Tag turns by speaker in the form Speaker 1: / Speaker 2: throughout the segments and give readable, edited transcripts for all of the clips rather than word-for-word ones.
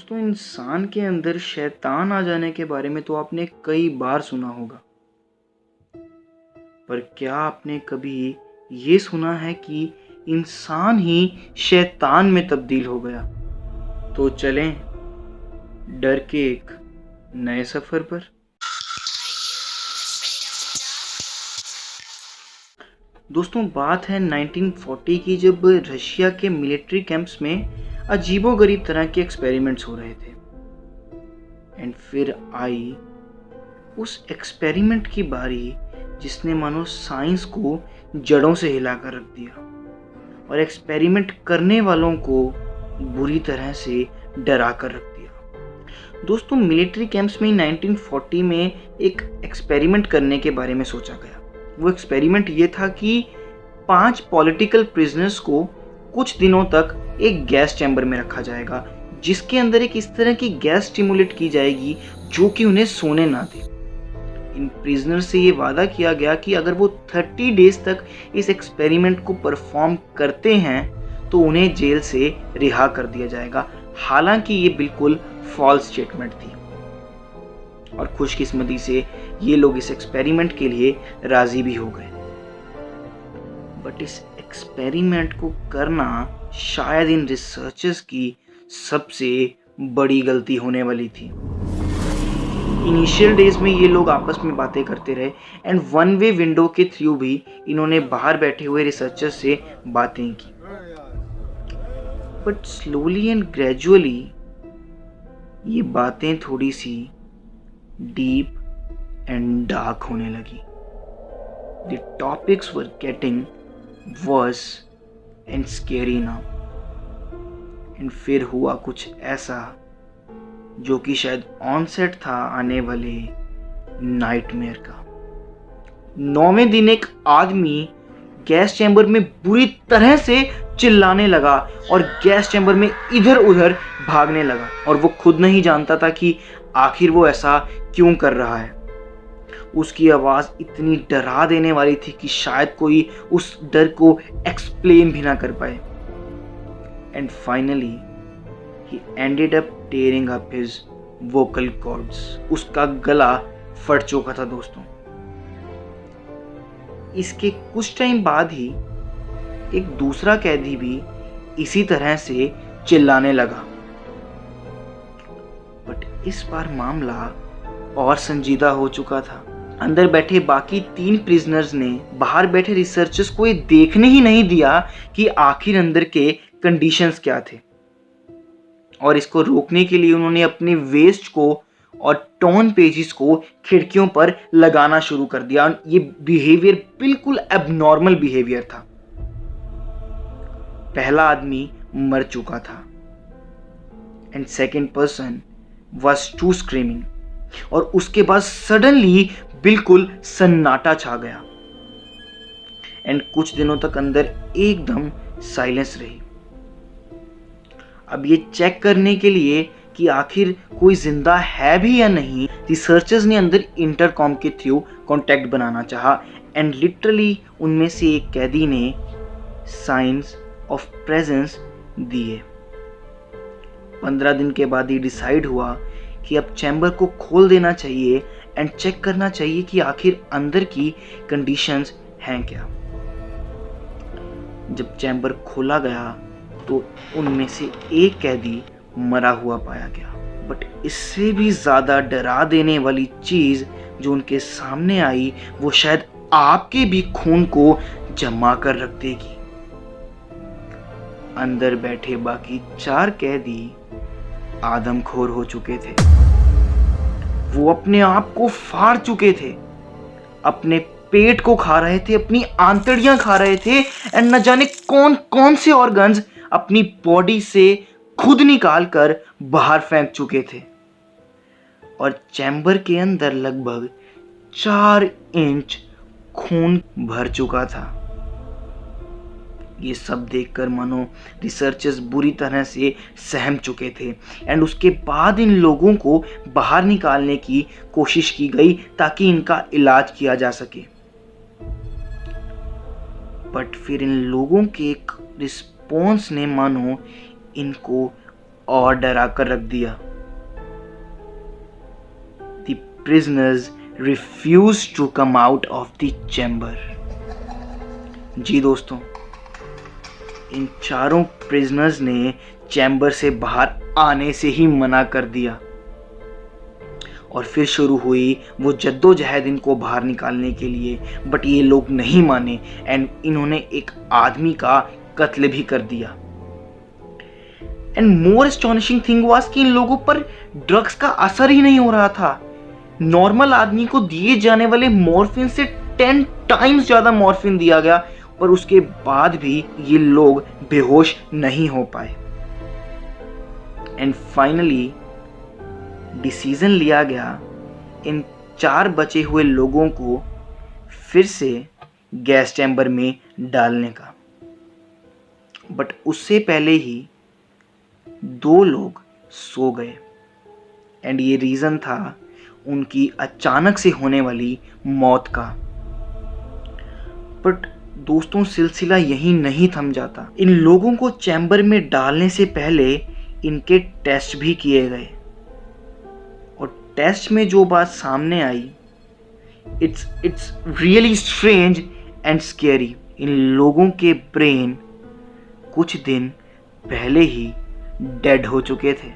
Speaker 1: दोस्तों, इंसान के अंदर शैतान आ जाने के बारे में तो आपने कई बार सुना होगा, पर क्या आपने कभी ये सुना है कि इंसान ही शैतान में तब्दील हो गया? तो चलें डर के एक नए सफर पर। दोस्तों, बात है 1940 की, जब रशिया के मिलिट्री कैंप्स में अजीबोगरीब तरह के एक्सपेरिमेंट्स हो रहे थे। एंड फिर आई उस एक्सपेरिमेंट की बारी जिसने मानो साइंस को जड़ों से हिलाकर रख दिया और एक्सपेरिमेंट करने वालों को बुरी तरह से डरा कर रख दिया। दोस्तों, मिलिट्री कैंप्स में 1940 में एक एक्सपेरिमेंट करने के बारे में सोचा गया। वो एक्सपेरिमेंट ये था कि 5 पॉलिटिकल प्रिजनर्स को कुछ दिनों तक एक गैस चैम्बर में रखा जाएगा, जिसके अंदर एक इस तरह की गैस स्टिमुलेट की जाएगी जो कि उन्हें सोने ना दे। इन प्रिजनर से ये वादा किया गया कि अगर वो 30 डेज तक इस एक्सपेरिमेंट को परफॉर्म करते हैं तो उन्हें जेल से रिहा कर दिया जाएगा। हालांकि ये बिल्कुल फॉल्स स्टेटमेंट थी और खुशकिस्मती से ये लोग इस एक्सपेरिमेंट के लिए राजी भी हो गए। बट इस एक्सपेरिमेंट को करना शायद इन रिसर्चर्स की सबसे बड़ी गलती होने वाली थी। इनिशियल डेज में ये लोग आपस में बातें करते रहे एंड वन वे विंडो के थ्रू भी इन्होंने बाहर बैठे हुए रिसर्चर्स से बातें की। बट स्लोली एंड ग्रेजुअली ये बातें थोड़ी सी डीप एंड डार्क होने लगी। The topics were getting worse and scary now. And फिर हुआ कुछ ऐसा जो कि शायद ऑनसेट था आने वाले नाइटमेयर का। 9वें दिन एक आदमी गैस चैम्बर में बुरी तरह से चिल्लाने लगा और गैस चैम्बर में इधर उधर भागने लगा और वो खुद नहीं जानता था कि आखिर वो ऐसा क्यों कर रहा है। उसकी आवाज़ इतनी डरा देने वाली थी कि शायद कोई उस डर को एक्सप्लेन भी ना कर पाए। And finally he ended up tearing up his vocal cords। उसका गला फट चुका था दोस्तों। इसके कुछ टाइम बाद ही एक दूसरा कैदी भी इसी तरह से चिल्लाने लगा। बट इस बार मामला और संजीदा हो चुका था। अंदर बैठे बाकी 3 प्रिजनर्स ने बाहर बैठे रिसर्चर्स को ये देखने ही नहीं दिया कि आखिर अंदर के कंडीशंस क्या थे, और इसको रोकने के लिए उन्होंने अपने वेस्ट को और टॉर्न पेजेस को खिड़कियों पर लगाना शुरू कर दिया। ये बिहेवियर बिल्कुल एबनॉर्मल बिहेवियर था। पहला आदमी मर चुका था and second person was to screaming, और उसके बाद सडनली बिल्कुल सन्नाटा छा गया एंड कुछ दिनों तक अंदर एकदम साइलेंस रही। अब ये चेक करने के लिए कि आखिर कोई जिंदा है भी या नहीं, रिसर्चर्स ने अंदर इंटरकॉम के थ्रू कांटेक्ट बनाना चाहा एंड लिटरली उनमें से एक कैदी ने साइंस ऑफ प्रेजेंस दिए। 15 दिन के बाद ही डिसाइड हुआ कि अब चैम्बर को खोल देना चाहिए एंड चेक करना चाहिए कि आखिर अंदर की कंडीशंस हैं क्या। जब चैम्बर खोला गया तो उनमें से एक कैदी मरा हुआ पाया गया। बट इससे भी ज़्यादा डरा देने वाली चीज़ जो उनके सामने आई वो शायद आपके भी खून को जमा कर रख देगी। अंदर बैठे बाकी 4 कैदी आदमखोर हो चुके थे। वो अपने आप को फाड़ चुके थे, अपने पेट को खा रहे थे, अपनी आंतड़ियां खा रहे थे एंड न जाने कौन कौन से ऑर्गन्स अपनी बॉडी से खुद निकाल कर बाहर फेंक चुके थे। और चैम्बर के अंदर लगभग 4 इंच खून भर चुका था। ये सब देखकर मानो रिसर्चर्स बुरी तरह से सहम चुके थे एंड उसके बाद इन लोगों को बाहर निकालने की कोशिश की गई ताकि इनका इलाज किया जा सके। बट फिर इन लोगों के एक रिस्पॉन्स ने मानो इनको और डरा कर रख दिया। The prisoners refuse to come out of the chamber. जी दोस्तों, इन चारों प्रिजनर्स ने चैम्बर से बाहर आने से ही मना कर दिया और फिर शुरू हुई वो जद्दोजहद इनको बाहर निकालने के लिए, बट ये लोग नहीं माने एंड इन्होंने एक आदमी का कत्ल भी कर दिया। And more astonishing thing was कि इन लोगों पर ड्रग्स का असर ही नहीं हो रहा था। नॉर्मल आदमी को दिए जाने वाले मॉर्फिन से 10 टाइम्स ज्यादा मॉर्फिन दिया गया, पर उसके बाद भी ये लोग बेहोश नहीं हो पाए। एंड फाइनली डिसीजन लिया गया इन 4 बचे हुए लोगों को फिर से गैस चैम्बर में डालने का। बट उससे पहले ही 2 लोग सो गए एंड ये रीजन था उनकी अचानक से होने वाली मौत का। बट दोस्तों, सिलसिला यहीं नहीं थम जाता। इन लोगों को चैम्बर में डालने से पहले इनके टेस्ट भी किए गए और टेस्ट में जो बात सामने आई, it's really strange and scary. इन लोगों के ब्रेन कुछ दिन पहले ही डेड हो चुके थे।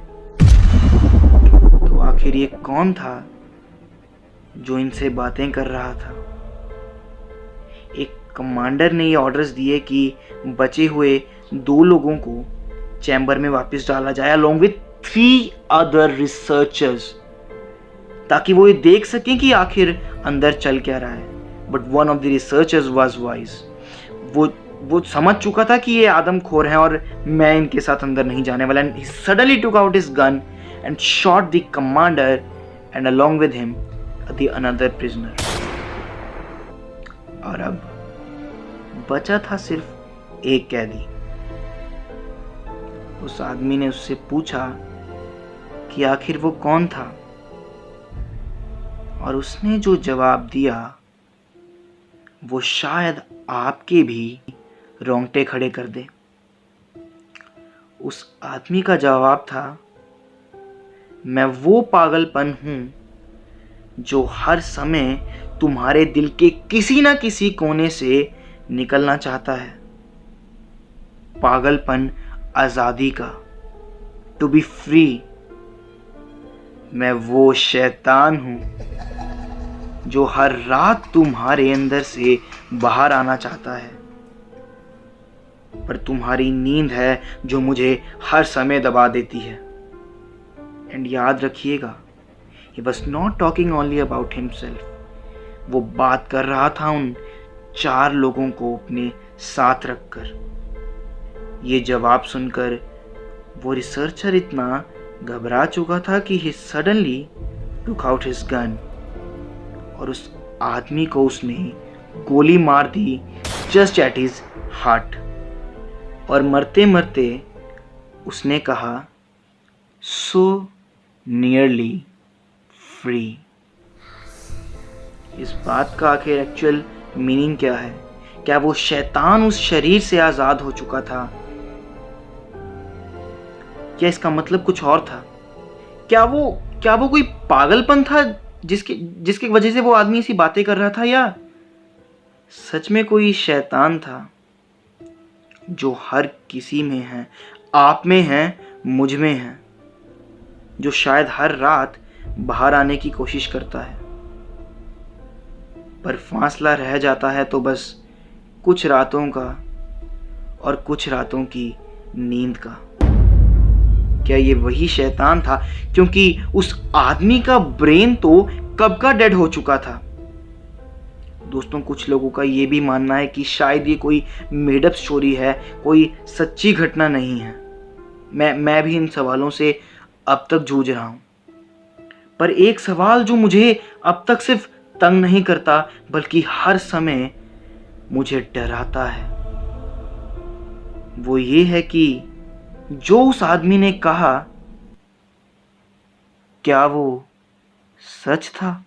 Speaker 1: तो आखिर ये कौन था जो इनसे बातें कर रहा था? एक कमांडर ने ये ऑर्डर्स दिए कि बचे हुए 2 लोगों को चैम्बर में वापस डाला जाए अलोंग विथ 3 अदर रिसर्चर्स, ताकि वो ये देख सकें कि आखिर अंदर चल क्या रहा है। But one of the researchers was wise. वो समझ चुका था कि ये आदमखोर हैं और मैं इनके साथ अंदर नहीं जाने वाला। And he suddenly took out his gun and shot the commander and along with him the another prisoner. और अब बचा था सिर्फ एक कैदी। उस आदमी ने उससे पूछा कि आखिर वो कौन था, और उसने जो जवाब दिया वो शायद आपके भी रोंगटे खड़े कर दे। उस आदमी का जवाब था, मैं वो पागलपन हूं जो हर समय तुम्हारे दिल के किसी ना किसी कोने से निकलना चाहता है। पागलपन आजादी का, टू बी फ्री। मैं वो शैतान हूं जो हर रात तुम्हारे अंदर से बाहर आना चाहता है, पर तुम्हारी नींद है जो मुझे हर समय दबा देती है। एंड याद रखिएगा, he was not talking only about himself. वो बात कर रहा था उन 4 लोगों को अपने साथ रखकर। ये जवाब सुनकर वो रिसर्चर इतना घबरा चुका था कि he suddenly took out his gun और उस आदमी को उसने गोली मार दी just at his heart। और मरते मरते उसने कहा, so nearly free। इस बात का आखिर एक्चुअल मीनिंग क्या है? क्या वो शैतान उस शरीर से आजाद हो चुका था? क्या इसका मतलब कुछ और था? क्या वो कोई पागलपन था जिसकी वजह से वो आदमी ऐसी बातें कर रहा था, या सच में कोई शैतान था जो हर किसी में है, आप में है, मुझ में है, जो शायद हर रात बाहर आने की कोशिश करता है, पर फासला रह जाता है तो बस कुछ रातों का और कुछ रातों की नींद का। क्या ये वही शैतान था? क्योंकि उस आदमी का ब्रेन तो कब का डेड हो चुका था। दोस्तों, कुछ लोगों का ये भी मानना है कि शायद ये कोई मेडअप स्टोरी है, कोई सच्ची घटना नहीं है। मैं भी इन सवालों से अब तक जूझ रहा हूं, पर एक सवाल जो मुझे अब तक सिर्फ तंग नहीं करता बल्कि हर समय मुझे डराता है, वो ये है कि जो उस आदमी ने कहा, क्या वो सच था?